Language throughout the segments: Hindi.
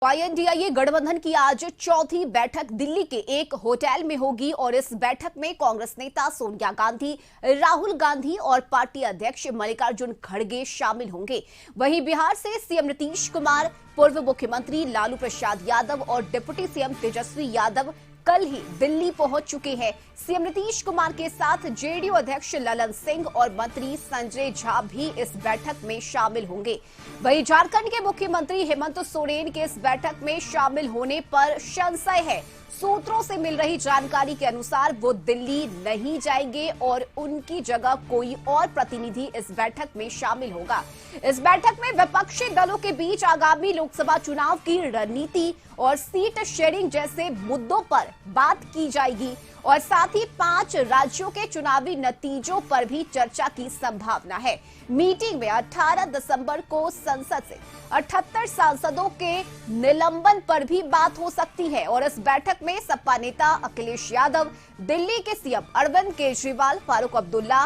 आईएनडीआईए गठबंधन की आज चौथी बैठक दिल्ली के एक होटल में होगी और इस बैठक में कांग्रेस नेता सोनिया गांधी, राहुल गांधी और पार्टी अध्यक्ष मल्लिकार्जुन खड़गे शामिल होंगे। वहीं बिहार से सीएम नीतीश कुमार, पूर्व मुख्यमंत्री लालू प्रसाद यादव और डिप्टी सीएम तेजस्वी यादव कल ही दिल्ली पहुंच चुके हैं। सीएम नीतीश कुमार के साथ जेडीयू अध्यक्ष ललन सिंह और मंत्री संजय झा भी इस बैठक में शामिल होंगे। वहीं झारखंड के मुख्यमंत्री हेमंत सोरेन के इस बैठक में शामिल होने पर संशय है। सूत्रों से मिल रही जानकारी के अनुसार वो दिल्ली नहीं जाएंगे और उनकी जगह कोई और प्रतिनिधि इस बैठक में शामिल होगा। इस बैठक में विपक्षी दलों के बीच आगामी लोकसभा चुनाव की रणनीति और सीट शेयरिंग जैसे मुद्दों पर बात की जाएगी और साथ ही 5 राज्यों के चुनावी नतीजों पर भी चर्चा की संभावना है। मीटिंग में 18 दिसंबर को संसद से 78 सांसदों के निलंबन पर भी बात हो सकती है और इस बैठक में सपा नेता अखिलेश यादव, दिल्ली के सीएम अरविंद केजरीवाल, फारूक अब्दुल्ला,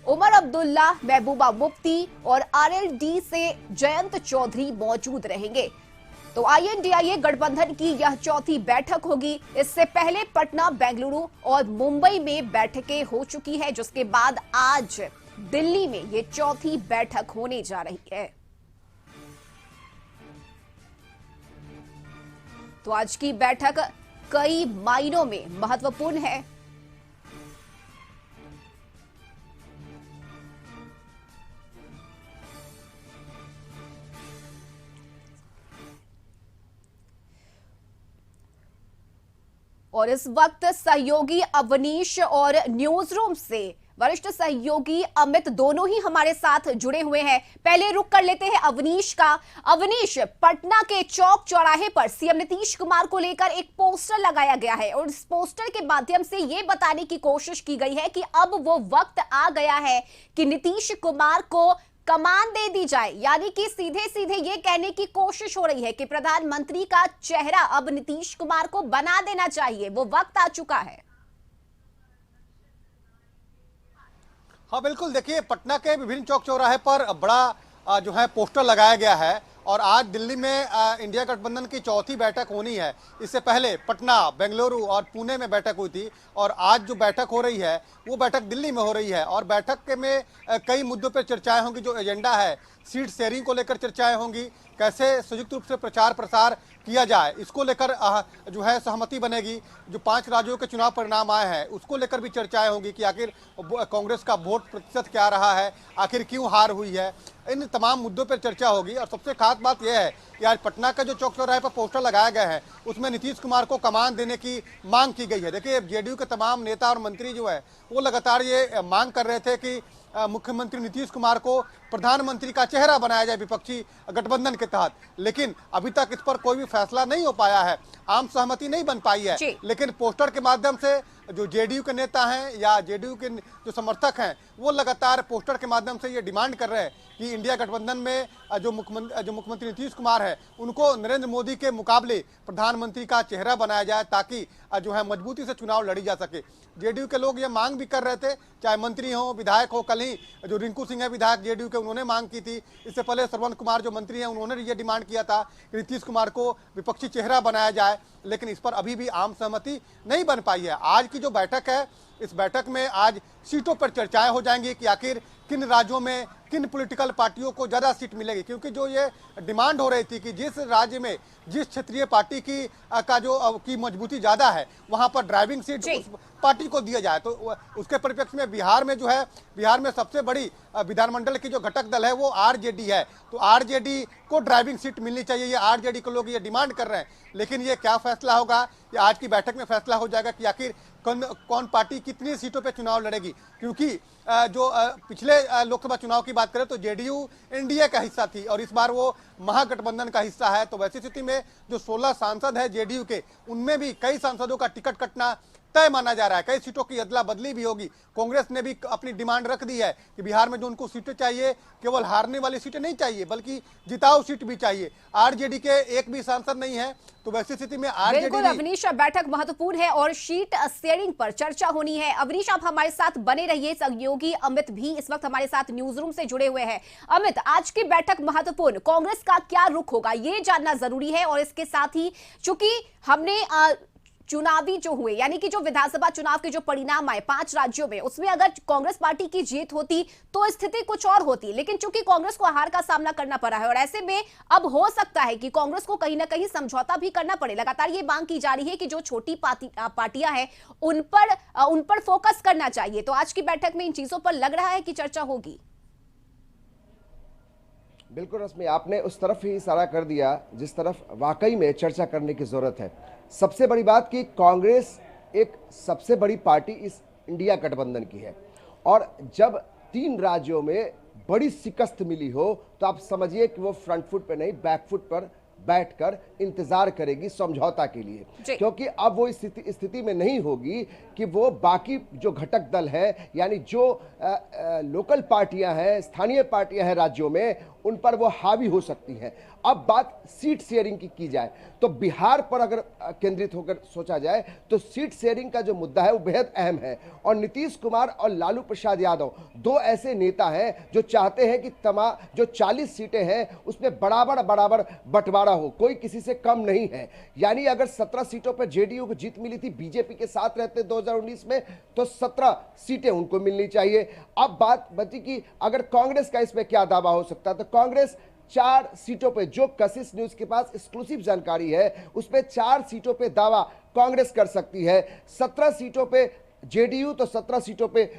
उमर अब्दुल्ला, महबूबा मुफ्ती और आरएलडी से जयंत चौधरी मौजूद रहेंगे। तो आईएनडीआईए गठबंधन की यह चौथी बैठक होगी। इससे पहले पटना, बेंगलुरु और मुंबई में बैठकें हो चुकी है, जिसके बाद आज दिल्ली में ये चौथी बैठक होने जा रही है। तो आज की बैठक कई मायनों में महत्वपूर्ण है। और इस वक्त सहयोगी अवनीश और न्यूज रूम से वरिष्ठ सहयोगी अमित दोनों ही हमारे साथ जुड़े हुए हैं। पहले रुक कर लेते हैं अवनीश का। अवनीश, पटना के चौक चौराहे पर सीएम नीतीश कुमार को लेकर एक पोस्टर लगाया गया है और इस पोस्टर के माध्यम से यह बताने की कोशिश की गई है कि अब वो वक्त आ गया है कि नीतीश कुमार को कमान दे दी जाए, यानी कि सीधे सीधे ये कहने की कोशिश हो रही है कि प्रधानमंत्री का चेहरा अब नीतीश कुमार को बना देना चाहिए, वो वक्त आ चुका है। हाँ बिल्कुल, देखिए पटना के विभिन्न चौक चौराहे पर बड़ा जो है पोस्टर लगाया गया है और आज दिल्ली में इंडिया गठबंधन की चौथी बैठक होनी है। इससे पहले पटना, बेंगलुरु और पुणे में बैठक हुई थी और आज जो बैठक हो रही है वो बैठक दिल्ली में हो रही है और बैठक में कई मुद्दों पर चर्चाएं होंगी। जो एजेंडा है, सीट शेयरिंग को लेकर चर्चाएं होंगी, कैसे संयुक्त रूप से प्रचार प्रसार किया जाए, इसको लेकर जो है सहमति बनेगी। जो 5 राज्यों के चुनाव परिणाम आए हैं उसको लेकर भी चर्चाएं होंगी कि आखिर कांग्रेस का वोट प्रतिशत क्या रहा है, आखिर क्यों हार हुई है। इन तमाम मुद्दों पर चर्चा होगी और सबसे खास बात यह है कि आज पटना का जो चौक चौराहे पर पोस्टर लगाया गया है उसमें नीतीश कुमार को कमान देने की मांग की गई है। देखिए जेडीयू के तमाम नेता और मंत्री जो है वो लगातार ये मांग कर रहे थे कि मुख्यमंत्री नीतीश कुमार को प्रधानमंत्री का चेहरा बनाया जाए विपक्षी गठबंधन के तहत, लेकिन अभी तक इस पर कोई भी फैसला नहीं हो पाया है, आम सहमति नहीं बन पाई है। लेकिन पोस्टर के माध्यम से जो जेडीयू के नेता हैं या जेडीयू के जो समर्थक हैं वो लगातार पोस्टर के माध्यम से ये डिमांड कर रहे हैं कि इंडिया गठबंधन में जो मुख्यमंत्री नीतीश कुमार है उनको नरेंद्र मोदी के मुकाबले प्रधानमंत्री का चेहरा बनाया जाए ताकि जो है मजबूती से चुनाव लड़ी जा सके। जेडीयू के लोग ये मांग भी कर रहे थे, चाहे मंत्री हो, विधायक हो। कल ही जो रिंकू सिंह है विधायक जेडीयू के, उन्होंने मांग की थी। इससे पहले श्रवण कुमार जो मंत्री हैं उन्होंने ये डिमांड किया था कि नीतीश कुमार को विपक्षी चेहरा बनाया जाए, लेकिन इस पर अभी भी आम सहमति नहीं बन पाई है। आज की जो बैठक है इस बैठक में आज सीटों पर चर्चाएं हो जाएंगी कि आखिर किन राज्यों में किन पॉलिटिकल पार्टियों को ज्यादा सीट मिलेगी, क्योंकि जो ये डिमांड हो रही थी कि जिस राज्य में जिस क्षेत्रीय पार्टी की मजबूती ज्यादा है वहां पर ड्राइविंग सीट उस पार्टी को दिया जाए। तो उसके परिप्रेक्ष्य में बिहार में जो है, बिहार में सबसे बड़ी विधानमंडल की जो घटक दल है वो आरजेडी है, तो आरजेडी को ड्राइविंग सीट मिलनी चाहिए, ये आरजेडी के लोग ये डिमांड कर रहे हैं। लेकिन ये क्या फैसला होगा, ये आज की बैठक में फैसला हो जाएगा कि आखिर कौन पार्टी कितनी सीटों पे चुनाव लड़ेगी। क्योंकि जो पिछले लोकसभा चुनाव की बात करें तो जेडीयू एनडीए का हिस्सा थी और इस बार वो महागठबंधन का हिस्सा है। तो वैसी स्थिति में जो 16 सांसद है जेडीयू के, उनमें भी कई सांसदों का टिकट कटना तय माना जा रहा है। कई सीटों की अदला बदली भी होगी। कांग्रेस ने भी अपनी डिमांड रख दी है कि बिहार में जो उनको सीटें चाहिए, केवल हारने वाली सीटें नहीं चाहिए बल्कि जिताऊ सीट भी चाहिए। आरजेडी के एक भी सांसद नहीं है, तो वैसी स्थिति में आरजेडी बिल्कुल अवनीश, बैठक महत्वपूर्ण है और शीट शेयरिंग पर चर्चा होनी है। अवनीश, आप हमारे साथ बने रहिए। सहयोगी अमित भी इस वक्त हमारे साथ न्यूज रूम से जुड़े हुए हैं। अमित, आज की बैठक महत्वपूर्ण, कांग्रेस का क्या रुख होगा ये जानना जरूरी है। और इसके साथ ही चूंकि हमने चुनावी जो हुए, यानी कि जो विधानसभा चुनाव के जो परिणाम आए 5 राज्यों में, उसमें अगर कांग्रेस पार्टी की जीत होती तो स्थिति कुछ और होती, लेकिन चूंकि कांग्रेस को हार का सामना करना पड़ा है और ऐसे में अब हो सकता है कि कांग्रेस को कहीं ना कहीं समझौता भी करना पड़े। लगातार ये मांग की जा रही है कि जो छोटी पार्टियां हैं उन पर फोकस करना चाहिए। तो आज की बैठक में इन चीजों पर लग रहा है कि चर्चा होगी। बिल्कुल रश्मि, आपने उस तरफ ही इशारा कर दिया जिस तरफ वाकई में चर्चा करने की जरूरत है। सबसे बड़ी बात कि कांग्रेस एक सबसे बड़ी पार्टी इस इंडिया गठबंधन की है और जब 3 राज्यों में बड़ी शिकस्त मिली हो तो आप समझिए कि वो फ्रंट फुट पे नहीं बैक फुट पर बैठकर इंतजार करेगी समझौता के लिए, क्योंकि अब वो स्थिति में नहीं होगी कि वो बाकी जो घटक दल है, यानी जो लोकल पार्टियां हैं, स्थानीय पार्टियां हैं राज्यों में, उन पर वो हावी हो सकती हैं। अब बात सीट शेयरिंग की जाए तो बिहार पर अगर केंद्रित होकर सोचा जाए तो सीट शेयरिंग का जो मुद्दा है वो बेहद अहम है और नीतीश कुमार और लालू प्रसाद यादव 2 ऐसे नेता हैं जो चाहते हैं कि जो 40 सीटें हैं उसमें बराबर बंटवारा हो, कोई किसी से कम नहीं है। यानी अगर 17 सीटों पर जेडीयू को जीत मिली थी बीजेपी के साथ रहते 2019 में, तो 17 सीटें उनको मिलनी चाहिए। अब बात बची कि अगर कांग्रेस का इसमें क्या दावा हो सकता है, तो कांग्रेस 4 सीटों पे, जो कशिश न्यूज के पास एक्सक्लूसिव जानकारी है, उस पे 4 सीटों पे दावा कांग्रेस कर सकती है। 17 सीटों पे जेडीयू तो 17 सीटों पे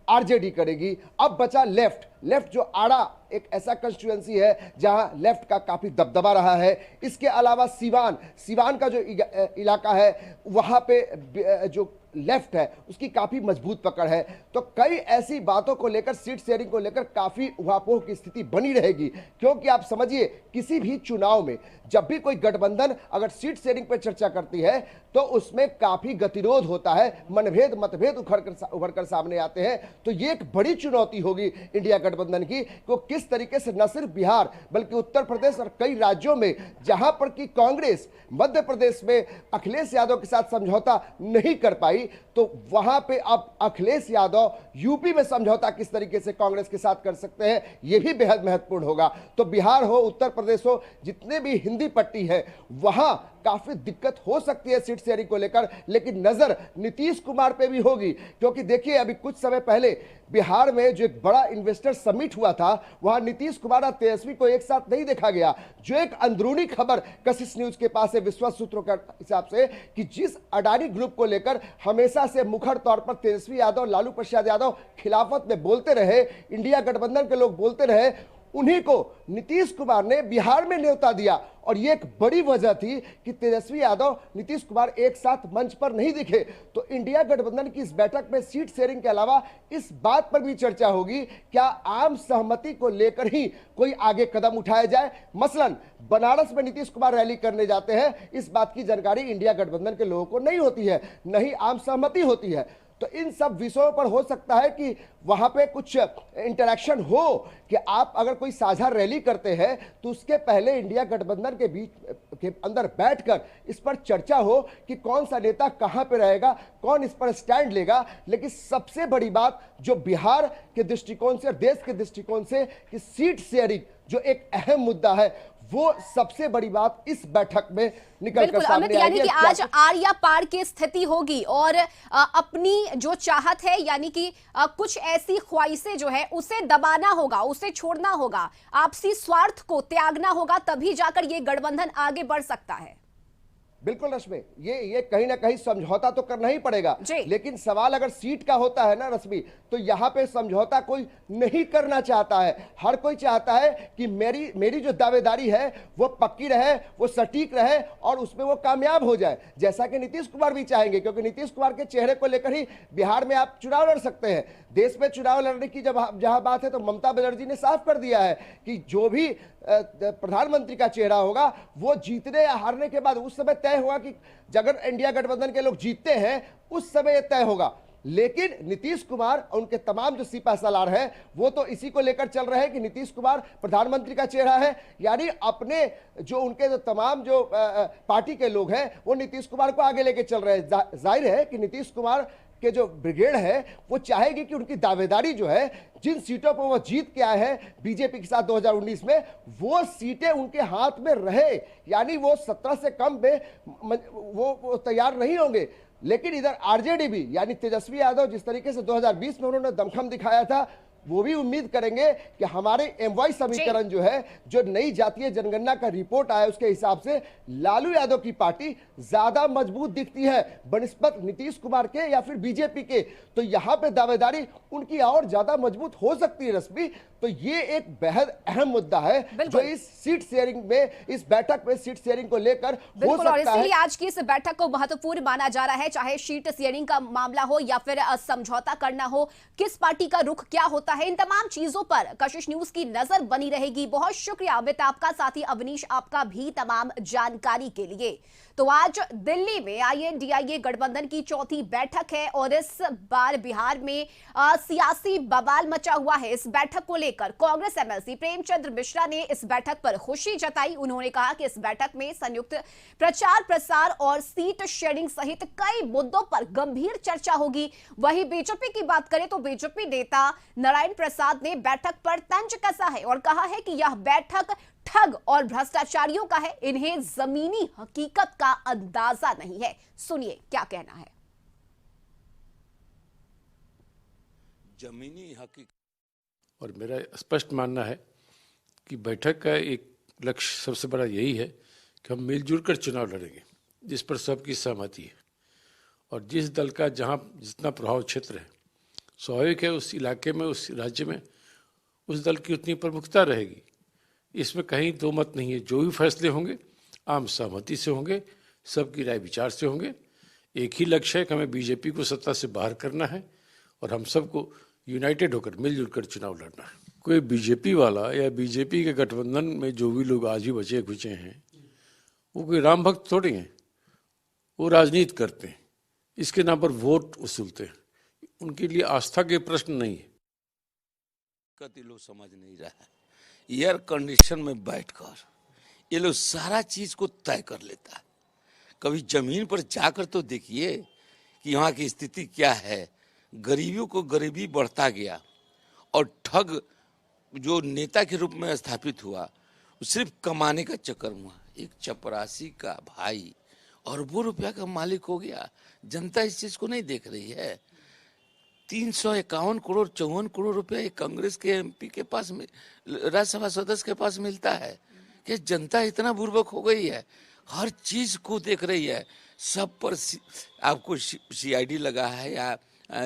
आरजेडी करेगी। अब बचा लेफ्ट जो आड़ा एक ऐसा कंस्टिट्यूएंसी है जहां लेफ्ट का काफी दबदबा रहा है। इसके अलावा सीवान का जो इलाका है वहां पे जो लेफ्ट है उसकी काफी मजबूत पकड़ है। तो कई ऐसी बातों को लेकर, सीट शेयरिंग को लेकर काफी उहापोह की स्थिति बनी रहेगी, क्योंकि आप समझिए किसी भी चुनाव में जब भी कोई गठबंधन अगर सीट शेयरिंग पर चर्चा करती है तो उसमें काफी गतिरोध होता है, मतभेद उभर कर सामने आते हैं। तो ये एक बड़ी चुनौती होगी इंडिया गठबंधन की, कि किस तरीके से न सिर्फ बिहार बल्कि उत्तर प्रदेश और कई राज्यों में जहां पर कि कांग्रेस मध्य प्रदेश में अखिलेश यादव के साथ समझौता नहीं कर पाई, तो वहां पे अब अखिलेश यादव यूपी में समझौता किस तरीके से कांग्रेस के साथ कर सकते हैं, यह भी बेहद महत्वपूर्ण होगा। तो बिहार हो, उत्तर प्रदेश हो, जितने भी हिंदी पट्टी है वहां काफी दिक्कत हो सकती है सीट शेयरिंग को लेकर, लेकिन नजर नीतीश कुमार पे भी होगी, क्योंकि देखिए अभी कुछ समय पहले बिहार में जो एक बड़ा इन्वेस्टर समिट हुआ था वहां नीतीश कुमार और तेजस्वी को एक साथ नहीं देखा गया। जो एक अंदरूनी खबर कशिश न्यूज के पास है विश्वास सूत्रों के हिसाब से, कि जिस अडानी ग्रुप को लेकर हमेशा से मुखर तौर पर तेजस्वी यादव, लालू प्रसाद यादव खिलाफत में बोलते रहे, इंडिया गठबंधन के लोग बोलते रहे, उन्हीं को नीतीश कुमार ने बिहार में न्योता दिया। और यह एक बड़ी वजह थी कि तेजस्वी यादव, नीतीश कुमार एक साथ मंच पर नहीं दिखे। तो इंडिया गठबंधन की इस बैठक में सीट शेयरिंग के अलावा इस बात पर भी चर्चा होगी, क्या आम सहमति को लेकर ही कोई आगे कदम उठाया जाए। मसलन बनारस में नीतीश कुमार रैली करने जाते हैं, इस बात की जानकारी इंडिया गठबंधन के लोगों को नहीं होती है, नहीं आम सहमति होती है। तो इन सब विषयों पर हो सकता है कि वहां पे कुछ इंटरेक्शन हो, कि आप अगर कोई साझा रैली करते हैं तो उसके पहले इंडिया गठबंधन के बीच के अंदर बैठकर इस पर चर्चा हो कि कौन सा नेता कहां पे रहेगा, कौन इस पर स्टैंड लेगा। लेकिन सबसे बड़ी बात जो बिहार के दृष्टिकोण से और देश के दृष्टिकोण से, कि सीट शेयरिंग जो एक अहम मुद्दा है, वो सबसे बड़ी बात इस बैठक में निकल कर सामने आएगी। यानी कि आज आर या पार की स्थिति होगी और अपनी जो चाहत है, यानी कि कुछ ऐसी ख्वाहिशें जो है उसे दबाना होगा, उसे छोड़ना होगा, आपसी स्वार्थ को त्यागना होगा, तभी जाकर ये गठबंधन आगे बढ़ सकता है। बिल्कुल रश्मि, ये कहीं ना कहीं समझौता तो करना ही पड़ेगा, लेकिन सवाल अगर सीट का होता है ना रश्मि, तो यहाँ पे समझौता कोई नहीं करना चाहता है। हर कोई चाहता है कि मेरी जो दावेदारी है वो पक्की रहे, वो सटीक रहे और उसमें वो कामयाब हो जाए, जैसा कि नीतीश कुमार भी चाहेंगे, क्योंकि नीतीश कुमार के चेहरे को लेकर ही बिहार में आप चुनाव लड़ सकते हैं। देश में चुनाव लड़ने की जहां बात है तो ममता बनर्जी ने साफ कर दिया है कि जो भी प्रधानमंत्री का चेहरा होगा वो जीतने या हारने के बाद उस समय तय होगा कि अगर इंडिया गठबंधन के लोग जीतते हैं उस समय यह तय होगा। लेकिन नीतीश कुमार और उनके तमाम जो सिपा सालार हैं वो तो इसी को लेकर चल रहे हैं कि नीतीश कुमार प्रधानमंत्री का चेहरा है, यानी अपने जो उनके जो तमाम जो पार्टी के लोग हैं वो नीतीश कुमार को आगे लेके चल रहे हैं। जाहिर है कि नीतीश कुमार के जो ब्रिगेड है वो चाहेगी कि उनकी दावेदारी जो है जिन सीटों पर वो जीत के आए हैं बीजेपी के साथ 2019 में वो सीटें उनके हाथ में रहे, यानी वो 17 से कम में वो तैयार नहीं होंगे। लेकिन इधर आरजेडी भी यानी तेजस्वी यादव जिस तरीके से 2020 में उन्होंने दमखम दिखाया था वो भी उम्मीद करेंगे कि हमारे एमवाई समीकरण जो है जो नई जातीय जनगणना का रिपोर्ट आया उसके हिसाब से लालू यादव की पार्टी ज्यादा मजबूत दिखती है बनिस्बत नीतीश कुमार के या फिर बीजेपी के। तो यहां पे दावेदारी उनकी और ज्यादा मजबूत हो सकती है रश्मि। तो ये एक बेहद अहम मुद्दा है जो इस सीट शेयरिंग में इस बैठक में सीट शेयरिंग को लेकर हो सकता है। इसीलिए आज की इस बैठक को महत्वपूर्ण माना जा रहा है, चाहे सीट शेयरिंग का मामला हो या फिर समझौता करना हो, किस पार्टी का रुख क्या होता है, इन तमाम चीजों पर कशिश न्यूज की नजर बनी रहेगी। बहुत शुक्रिया अमित आपका, साथ ही अवनीश आपका भी तमाम जानकारी के लिए। तो आज दिल्ली में INDIA गठबंधन की चौथी बैठक है और इस बार बिहार में सियासी बवाल मचा हुआ है। इस बैठक को लेकर कांग्रेस MLC प्रेमचंद्र मिश्रा ने इस बैठक पर खुशी जताई। उन्होंने कहा कि इस बैठक में संयुक्त प्रचार प्रसार और सीट शेयरिंग सहित कई मुद्दों पर गंभीर चर्चा होगी। वहीं बीजेपी की बात करें तो बीजेपी नेता नारायण प्रसाद ने बैठक पर तंज कसा है और कहा है कि यह बैठक ठग और भ्रष्टाचारियों का है, इन्हें जमीनी हकीकत का अंदाजा नहीं है। सुनिए क्या कहना है। जमीनी हकीकत और मेरा स्पष्ट मानना है कि बैठक का एक लक्ष्य सबसे बड़ा यही है कि हम मिलजुल कर चुनाव लड़ेंगे जिस पर सबकी सहमति है और जिस दल का जहां जितना प्रभाव क्षेत्र है स्वाभाविक है उस इलाके में उस राज्य में उस दल की उतनी प्रमुखता रहेगी। इसमें कहीं दो मत नहीं है। जो भी फैसले होंगे आम सहमति से होंगे, सबकी राय विचार से होंगे। एक ही लक्ष्य है कि हमें बीजेपी को सत्ता से बाहर करना है और हम सबको यूनाइटेड होकर मिलजुल कर चुनाव लड़ना है। कोई बीजेपी वाला या बीजेपी के गठबंधन में जो भी लोग आज भी बचे खुचे हैं वो कोई राम भक्त थोड़े हैं, वो राजनीति करते हैं, इसके नाम पर वोट वसूलते हैं। उनके लिए आस्था के प्रश्न नहीं है। कति लोग समझ नहीं रहा है। एयर कंडीशन में बैठकर ये लोग सारा चीज को तय कर लेता है। कभी जमीन पर जाकर तो देखिए कि यहाँ की स्थिति क्या है। गरीबियों को गरीबी बढ़ता गया और ठग जो नेता के रूप में स्थापित हुआ सिर्फ कमाने का चक्कर हुआ। एक चपरासी का भाई अरबों रुपया का मालिक हो गया। जनता इस चीज को नहीं देख रही है। 351 करोड़ 54 करोड़ रुपया एक कांग्रेस के MP के पास में राज्यसभा सदस्य के पास मिलता है। कि जनता इतना बुर्बक हो गई है, हर चीज को देख रही है। सब पर आपको CID लगा है या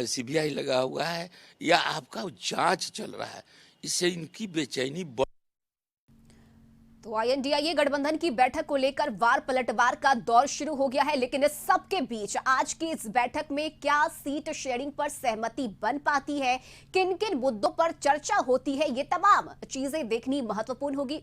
CBI लगा हुआ है या आपका जांच चल रहा है, इससे इनकी बेचैनी तो INDIA गठबंधन की बैठक को लेकर वार पलटवार का दौर शुरू हो गया है। लेकिन इस सब के बीच आज की इस बैठक में क्या सीट शेयरिंग पर सहमति बन पाती है, किन किन मुद्दों पर चर्चा होती है, ये तमाम चीजें देखनी महत्वपूर्ण होगी।